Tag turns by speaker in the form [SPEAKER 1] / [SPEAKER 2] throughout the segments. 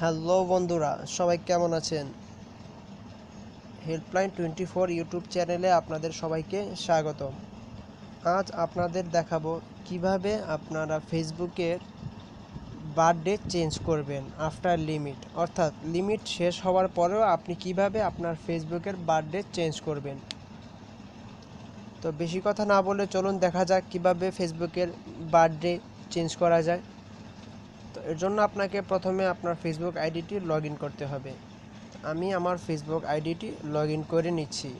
[SPEAKER 1] Hello বন্ধুরা, সবাই কেমন আছেন? হেল্পলাইন 24 ইউটিউব চ্যানেলে আপনাদের সবাইকে স্বাগতম। আজ আপনাদের দেখাবো কিভাবে আপনারা ফেসবুকের বার্থডে চেঞ্জ করবেন আফটার লিমিট, অর্থাৎ লিমিট শেষ হওয়ার পরেও আপনি কিভাবে আপনার ফেসবুকের বার্থডে চেঞ্জ করবেন। তো বেশি কথা না বলে চলুন দেখা যাক কিভাবে ফেসবুকের বার্থডে চেঞ্জ করা যায়। তো এর জন্য আপনাকে প্রথমে আপনার ফেসবুক আইডিটি লগ ইন করতে হবে। আমি আমার ফেসবুক আইডিটি লগ ইন করে নিচ্ছি।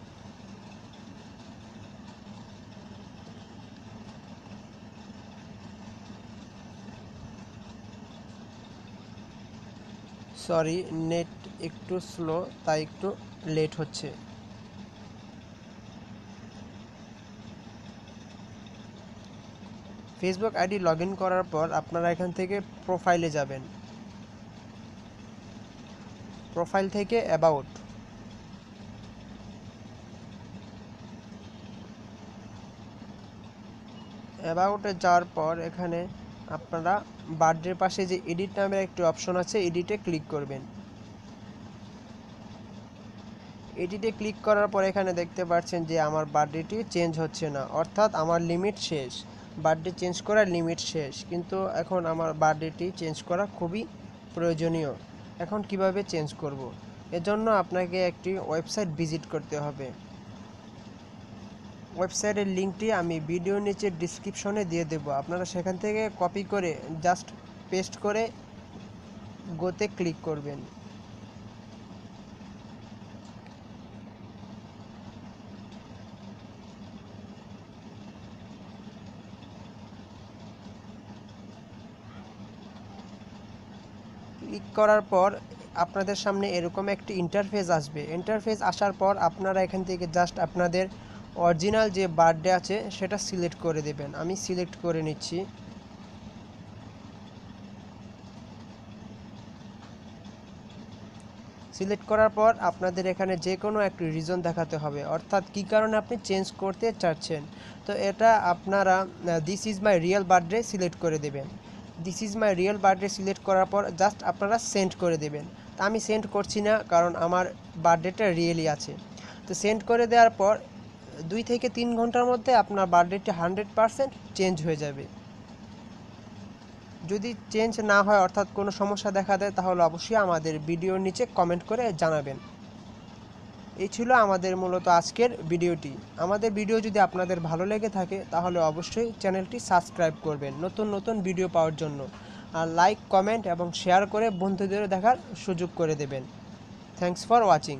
[SPEAKER 1] সরি, নেট একটু স্লো, তাই একটু লেট হচ্ছে। ফেসবুক আইডি লগ ইন করার পর আপনারা এখান থেকে প্রোফাইলে যাবেন। প্রোফাইল থেকে অ্যাবাউট, অ্যাবাউটে যাওয়ার পর এখানে আপনারা বার্থডের পাশে যে এডিট নামের একটি অপশন আছে, এডিটে ক্লিক করবেন। এডিটে ক্লিক করার পর এখানে দেখতে পাচ্ছেন যে আমার বার্থডেটি চেঞ্জ হচ্ছে না, অর্থাৎ আমার লিমিট শেষ। বার্থডে চেঞ্জ করার লিমিট শেষ, কিন্তু এখন আমার বার্থডেটি চেঞ্জ করা খুবই প্রয়োজনীয়। এখন কিভাবে চেঞ্জ করব? এজন্য আপনাকে একটি ওয়েবসাইট ভিজিট করতে হবে। ওয়েবসাইটের লিঙ্কটি আমি ভিডিওর নিচে ডিসক্রিপশনে দিয়ে দেব। আপনারা সেখান থেকে কপি করে জাস্ট পেস্ট করে গোতে ক্লিক করবেন। ক্লিক করার পর আপনাদের সামনে এরকম একটি ইন্টারফেস আসবে। ইন্টারফেস আসার পর আপনারা এখান থেকে জাস্ট আপনাদের অরিজিনাল যে বার্থডে আছে সেটা সিলেক্ট করে দেবেন। আমি সিলেক্ট করে নিচ্ছি। সিলেক্ট করার পর আপনাদের এখানে যে কোনো একটি রিজন দেখাতে হবে, অর্থাৎ কী কারণে আপনি চেঞ্জ করতে চাচ্ছেন। তো এটা আপনারা this is my real birthday select করে দেবেন। This is my real birthday select করার পর জাস্ট আপনারা সেন্ড করে দেবেন। তা আমি সেন্ড করছি না, কারণ আমার বার্থডেটা রিয়েলি আছে। তো সেন্ড করে দেওয়ার পর 2 থেকে 3 ঘন্টার মধ্যে আপনার বার্থডেটি 100% চেঞ্জ হয়ে যাবে। যদি চেঞ্জ না হয়, অর্থাৎ কোনো সমস্যা দেখা দেয়, তাহলে অবশ্যই আমাদের ভিডিওর নিচে কমেন্ট করে জানাবেন। এই ছিল আমাদের মূলত আজকের ভিডিওটি। আমাদের ভিডিও যদি আপনাদের ভালো লেগে থাকে তাহলে অবশ্যই চ্যানেলটি সাবস্ক্রাইব করবেন নতুন নতুন ভিডিও পাওয়ার জন্য। আর লাইক, কমেন্ট এবং শেয়ার করে বন্ধুদেরও দেখার সুযোগ করে দেবেন। Thanks for watching.